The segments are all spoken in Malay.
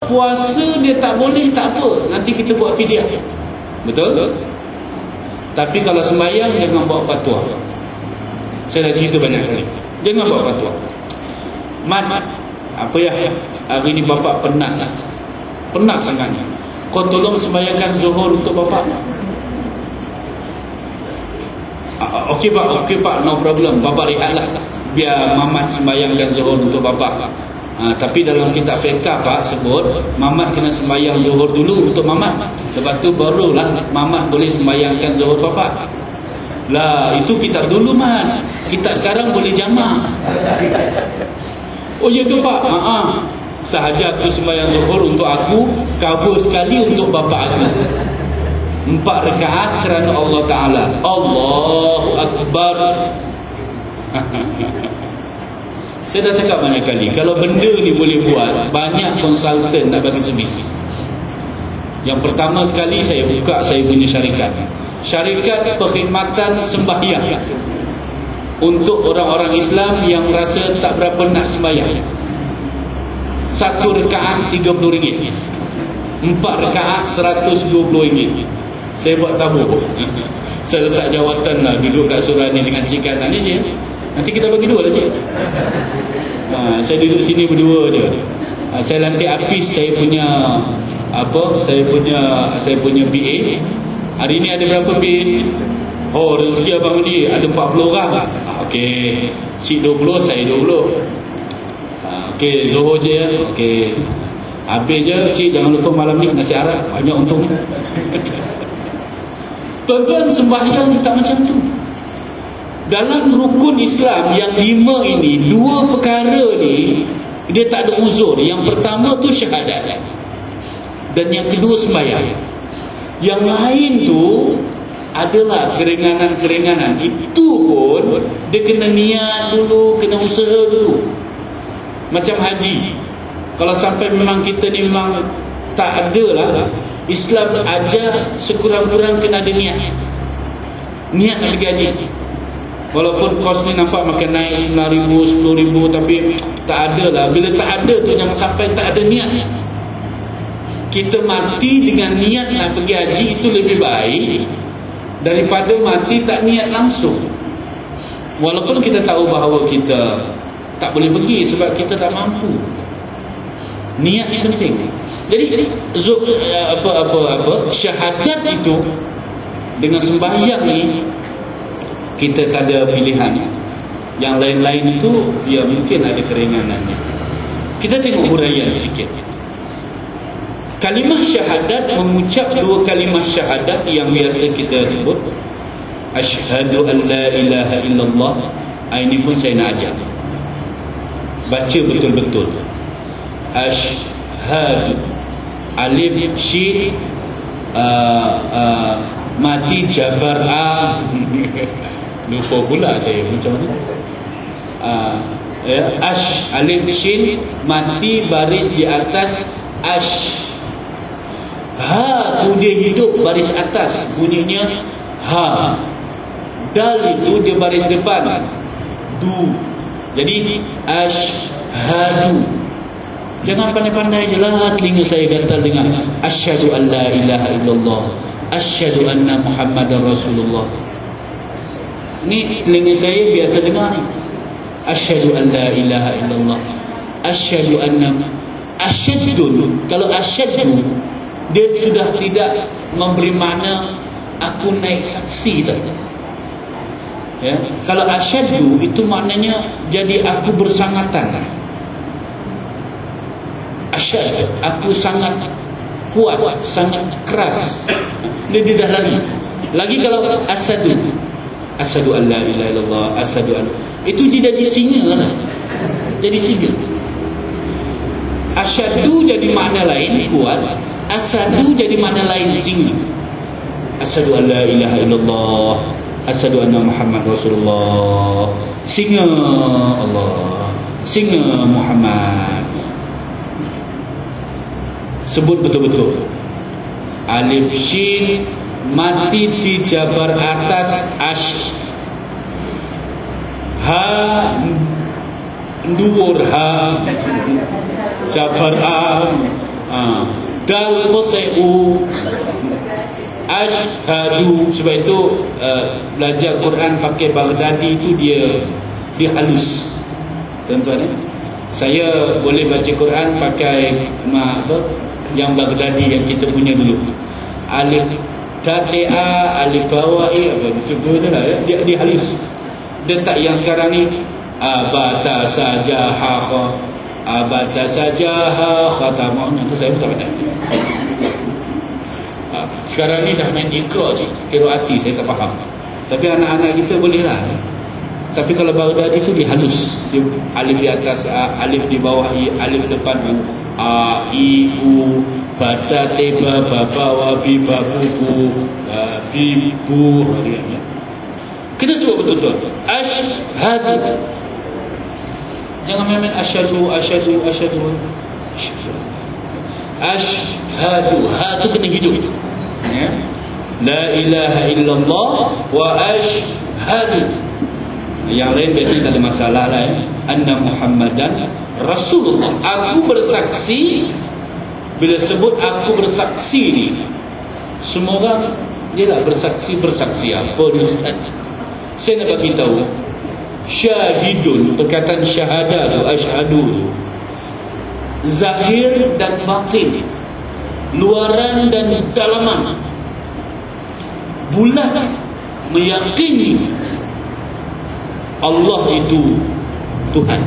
puasa dia tak boleh, tak apa, nanti kita buat fidyah. Betul? Tapi kalau sembahyang jangan buat fatwa. Saya dah cerita banyak kali, jangan buat fatwa. Mat, apa ya, hari ni bapak penat lah, penat sangatnya, kau tolong sembahyangkan zuhur untuk bapak. Okey pak, no problem, bapak rehatlah, biar mamat sembahyangkan zuhur untuk bapak. Tapi dalam kitab fiqh pak sebut mamat kena sembahyang zuhur dulu untuk mamat, lepas tu barulah mamat boleh sembahyangkan zuhur bapak. Lah itu kitab dulu man, kitab sekarang boleh jamak. Oh ya ke pak? Sahaja aku sembahyang zuhur untuk aku, cover sekali untuk bapa aku. 4 rakaat kerana Allah Ta'ala. Allahu Akbar. Saya dah cakap banyak kali, kalau benda ni boleh buat, banyak konsultan nak bagi servis. Yang pertama sekali saya buka saya punya syarikat perkhidmatan sembahyang untuk orang-orang Islam yang rasa tak berapa nak sembahyang. 1 rakaat RM30, 4 rakaat RM120. Saya buat tabur. Saya letak jawatan lah, duduk kat Surani dengan Cik Katan ni je. Nanti kita bagi 2 lah Cik. Saya duduk sini berdua je. Saya lantik apis saya punya saya punya PA. Hari ni ada berapa PA? Oh, rezeki abang ni ada 40 orang. Okey, Cik 20, saya 20. Okey, Zohor je ya. Okey, habis je Cik, jangan lupa malam ni nasi arak, banyak untungnya. Tuan-tuan, sembahyang tak macam tu. Dalam rukun Islam yang 5 ini, 2 perkara ni dia tak ada uzur. Yang pertama tu syahadat, dan yang kedua sembahyang. Yang lain tu adalah keringanan-keringanan. Itu pun dia kena niat dulu, kena usaha dulu. Macam haji, kalau sampai memang kita ni memang tak ada lah, Islam ajar sekurang-kurang kena ada niat nak pergi haji. Walaupun kos ni nampak makin naik 9,000, 10,000, tapi tak ada lah. Bila tak ada tu jangan sampai tak ada niat. Kita mati dengan niat nak pergi haji itu lebih baik daripada mati tak niat langsung. Walaupun kita tahu bahawa kita tak boleh pergi sebab kita tak mampu. Niat yang penting. Jadi syahadat itu dengan sembahyang ni kita tak ada pilihan. Yang lain-lain itu ya mungkin ada keringanannya. Kita tengok huraian sikit. Kalimah syahadat, mengucap 2 kalimah syahadat yang biasa kita sebut, asyhadu an la ilaha illallah. Ini pun saya nak ajar, baca betul-betul. Asyhadu, alif shin mati jabar a. Lupa pula saya macam tu. Alif shin mati baris di atas ash. Ha tu dia hidup baris atas, bunyinya ha. Dal itu dia baris depan, du. Jadi asyhadu. Jangan pandai-pandai je lah, telinga saya gatal dengan asyhadu an la ilaha illallah, asyhadu anna muhammadar rasulullah. Ni telinga saya biasa dengar ni. Asyhadu an la ilaha illallah, asyhadu anna. Asyhadu, kalau asyhadu dia sudah tidak memberi makna aku naik saksi tak? Ya, kalau asyhadu itu maknanya jadi aku bersangatan. Asyhadu, aku sangat kuat, sangat keras. Dia dah lari. Lagi kalau asyhadu, asyhadu an la ilaha illallah, asyhadu an, itu dia jadi singa lah. Jadi singa. Asyhadu jadi makna lain kuat, asyhadu jadi makna lain singa. Asyhadu an la ilaha illallah, asyhadu anna Muhammad Rasulullah. Singa Allah, singa Muhammad. Sebut betul-betul. Alif shin mati di jabar atas ash. Ha duur ha jabar a. dal pesai u, asyhadu. Sebab itu belajar Quran pakai Baghdadi itu dia halus, tuan-tuan. Saya boleh baca Quran pakai yang Baghdadi yang kita punya dulu, alif tatia, alif bawai, apa betul lah ya? Dia halus. Dia tak yang sekarang ni abata saja ha, abata saja ha khatamah. Nanti saya bukan pandai. Sekarang ni dah main ikra je, qiraati saya tak faham. Tapi anak-anak kita boleh lah. Tapi kalau Baghdadi tu dia halus. Dia alif di atas a, alif di bawah i, alif depan u, a, i, u, bata, teba, baba, wabi, babu, bi, bu. Kena sebut betul-betul. Asyhadu. Jangan main-main asyhadu. Asyhadu. Ha tu kena hidup. Ya. La ilaha illallah wa asyhadu. Yang lain biasanya tak ada masalah lah ya. Anna Muhammadan Rasulullah. Aku bersaksi. Bila sebut aku bersaksi ni, semua orang dia lah bersaksi apa ni Ustaz? Saya nak bagi tahu, syahidun, perkataan syahadah tu, asyhadu tu, zahir dan batin, luaran dan dalaman, bulat meyakini Allah itu Tuhan.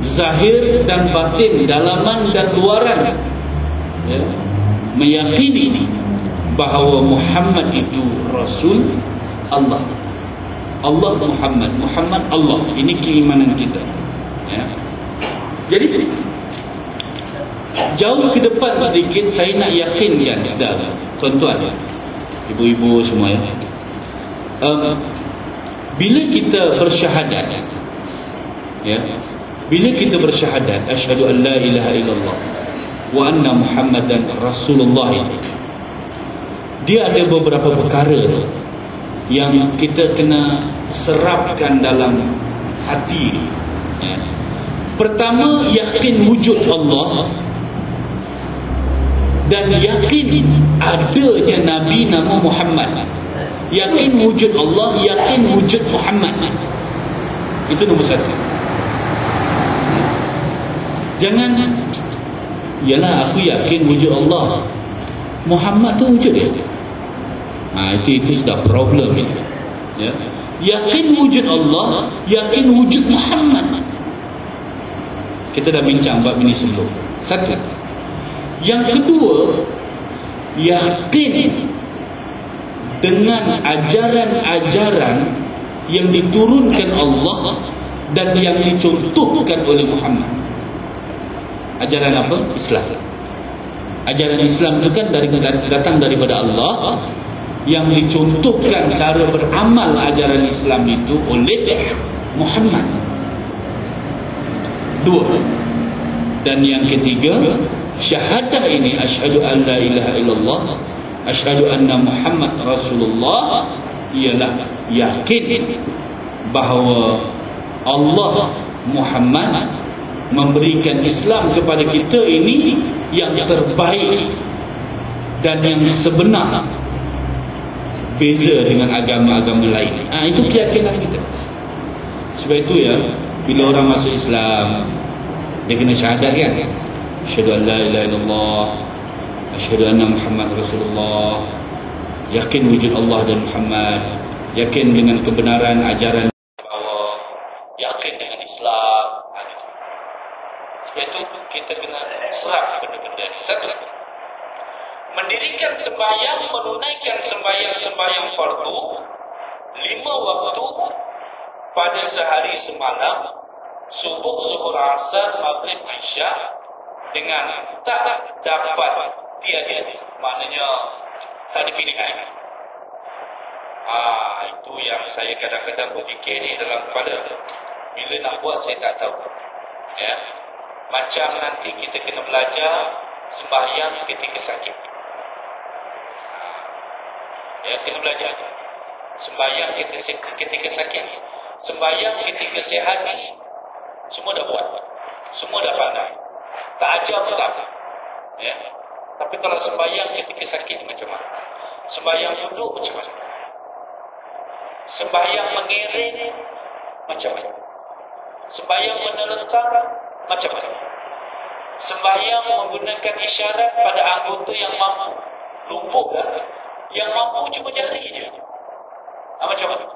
Zahir dan batin, dalaman dan luaran, ya, meyakini bahawa Muhammad itu Rasul Allah. Allah Muhammad Allah. Ini keimanan kita, ya. Jadi jauh ke depan sedikit, saya nak yakinkan saudara, tuan-tuan, ibu-ibu semua, ya. Bila kita bersyahadat, ya, bila kita bersyahadat asyhadu an la ilaha illallah wa anna Muhammadan Rasulullah, itu dia ada beberapa perkara tu yang kita kena serapkan dalam hati, ya. Pertama, yakin wujud Allah dan yakin adanya Nabi nama Muhammad. Yakin wujud Allah, yakin wujud Muhammad. Itu nombor satu. Jangan, yalah aku yakin wujud Allah, Muhammad tu wujud dia. Itu sudah problem itu, ya. Yakin wujud Allah, yakin wujud Muhammad. Kita dah bincang bab ini sebelum. Satu. Yang kedua, yakin dengan ajaran-ajaran yang diturunkan Allah dan yang dicontohkan oleh Muhammad. Ajaran apa? Islam. Ajaran Islam itu kan datang daripada Allah, yang dicontohkan cara beramal ajaran Islam itu oleh Muhammad. Dua. Dan yang ketiga, syahadah ini, asyhadu an la ilaha illallah, asyhadu anna Muhammad Rasulullah, ialah yakin bahawa Allah Muhammad memberikan Islam kepada kita ini yang terbaik dan yang sebenar, beza dengan agama-agama lain. Itu keyakinan kita. Sebab itu, ya, bila orang masuk Islam, dia kena syahadat, kan? Asyhadu an la ilaha illallah, asyhadu anna Muhammad Rasulullah, yakin wujud Allah dan Muhammad, yakin dengan kebenaran ajaran Allah, yakin dengan Islam. Sebab itu kita kena serap benda-benda. Satu, mendirikan sembahyang, menunaikan sembahyang fardu 5 waktu pada sehari semalam, subuh, zuhur, asar, maghrib, isya, dengan tak dapat tiada, maknanya tak ada pilihan. Itu yang saya kadang-kadang berfikir ni dalam kepala, bila nak buat saya tak tahu, ya. Macam nanti kita kena belajar sembahyang ketika sakit, ya, kena belajar sembahyang ketika sakit. Sembahyang ketika sihat ni semua dah buat, semua dah pandai. Tak ajar pun tak apa. Ya. Tapi kalau sembahyang ketika sakit macam mana? Sembahyang duduk macam mana? Sembahyang mengiring macam mana? Sembahyang menelentang macam mana? Sembahyang menggunakan isyarat pada anggota yang mampu. Lumpuh kan? Yang mampu cuma jari je. Macam mana?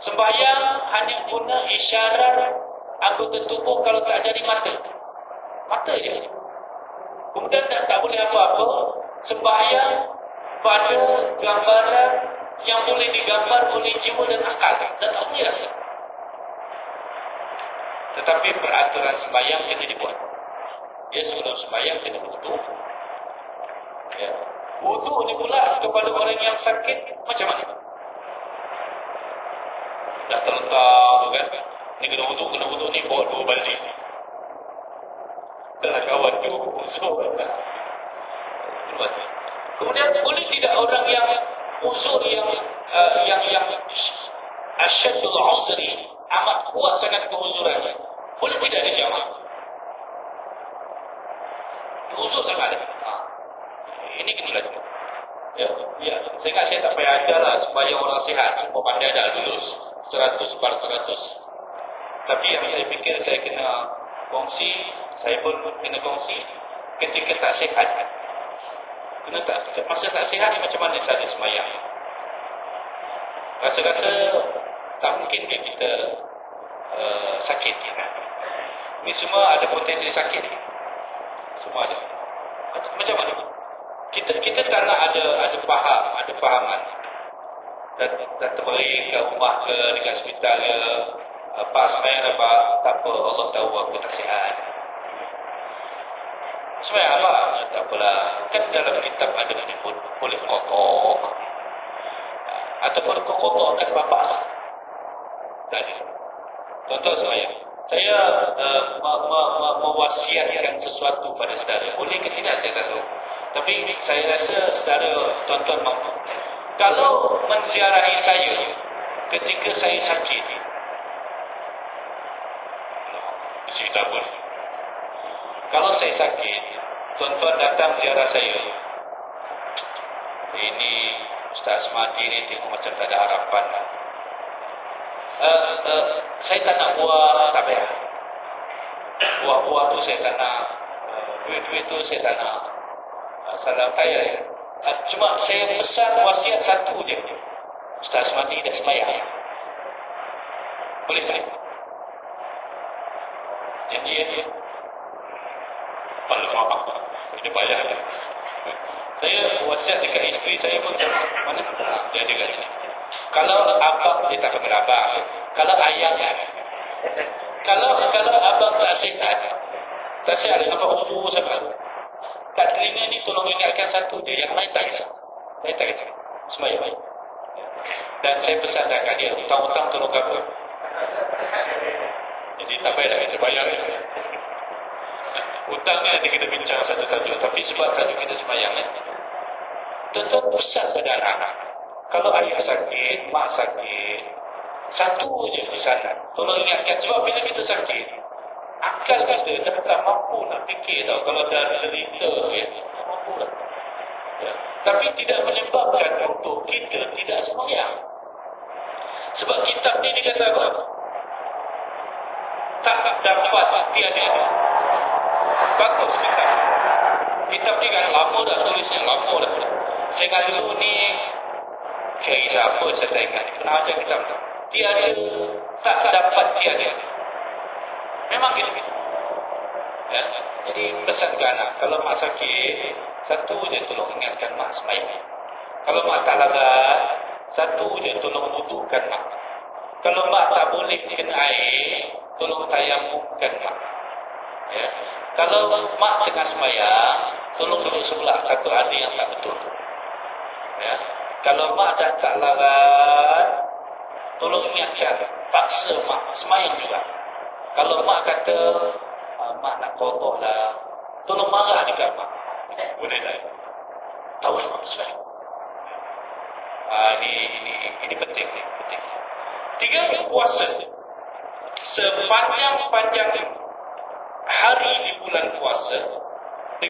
Sembahyang hanya guna isyarat anggota tubuh kalau tak jadi mata. Mata je. Kemudian dah tak boleh apa-apa. Sembahyang pada gambaran yang boleh digambar oleh jiwa dan akal. Dah tak boleh dah. Tetapi peraturan sembahyang kena dibuat. Ya, sebelum sembahyang kena wudu. Ya. Wudu ni pula kepada orang yang sakit macam mana? Dah terlentar kan? Ni kena wudu ni bawa 2 baldi. Dah kawan tu uzur. Kemudian boleh tidak orang yang uzur yang asyadul uzri, amat kuat sangat keuzurannya, boleh tidak dijamak? Uzur sangat. Ini kena lagi. Ya, saya tak payah ajar lah supaya orang sihat semua pandai dah lulus 100/100. Tapi yang saya fikir saya kena kongsi, saya pun kena kongsi ketika tak sihat. Masa tak sihat ni macam mana cara sembahyang? Rasa-rasa tak mungkin ke kita sakit ni kan? Ni semua ada potensi sakit ni. Semua ada. Macam mana? Kita tak nak ada fahaman. Dah terberi kat rumah ke, dekat hospital ke, Pak sembahyang apa, tak apa, Allah tahu aku tak sihat. Sembahyang apa? Tak apalah. Kan dalam kitab ada menyebut boleh kotor. Ataupun kotorkan bapak lah. Tak ada. Contoh sembahyang. Saya mewasiatkan sesuatu pada saudara. Boleh ke tidak saya tak tahu. Tapi saya rasa saudara tuan-tuan mampu. Kalau menziarahi saya ketika saya sakit, cerita pun. Kalau saya sakit, tuan-tuan datang ziarah saya. Ini Ustaz Asmadi ni tengok macam tak ada harapan lah. Saya tak nak buat, tak payah. Buah-buah tu saya tak nak, duit-duit tu saya tak nak. Salam kaya ya. Cuma saya pesan wasiat satu je. Ustaz Asmadi dah sembahyang. Boleh tak? Janjian dia. Alamak, dia payah. Saya wasiat dekat isteri saya macam mana? Dia ada kat sini. Kalau abang, dia tak panggil abang. Kalau ayah, kalau abang tak sihat, abang uzur sangat. Kat telinga ni tolong ingatkan satu je, yang lain tak kisah. Saya tak kisah. Sembahyang baik. Dan saya pesan dekat dia, hutang-hutang tolong cover. Jadi tak payah kita bayar. Hutang ni nanti kita bincang satu tajuk. Tapi sebab tajuk kita sembahyang ni, tuan-tuan pesan pada anak-anak. Kalau ayah sakit, mak sakit, satu je di sana. Tolong ingatkan. Sebab bila kita sakit, akal kita dah tak mampu nak fikir tau. Kalau dah derita, ya, tak mampu lah. Ya. Tapi tidak menyebabkan untuk kita tidak sembahyang. Sebab kitab ni dia kata apa? Tak dapat tiada. Bagus kitab. Kitab ni kan lama dah, tulisnya lama dah. Saya ingat dulu ni Kiai siapa saya tak ingat. Pernah ajar kitab tu. Tiada, tak dapat tiada. Memang gitu. Ya. Jadi pesan ke anak, kalau mak sakit, satu je tolong ingatkan mak sembahyang. Kalau mak tak larat, satu je tolong wudukan mak. Kalau mak tak boleh kena air, tolong tayamumkan mak. Ya. Kalau mak tengah sembahyang, tolong duduk sebelah, takut ada yang tak betul. Ya. Kalau mak dah tak larat, tolong ingatkan, paksa mak sembahyang juga. Kalau mak kata mak nak kotor lah, tolong marah dekat mak. Boleh tak? Tahu mak tu sembahyang. Ini penting ni, penting. 3 puasa. Sepanjang hari di bulan puasa,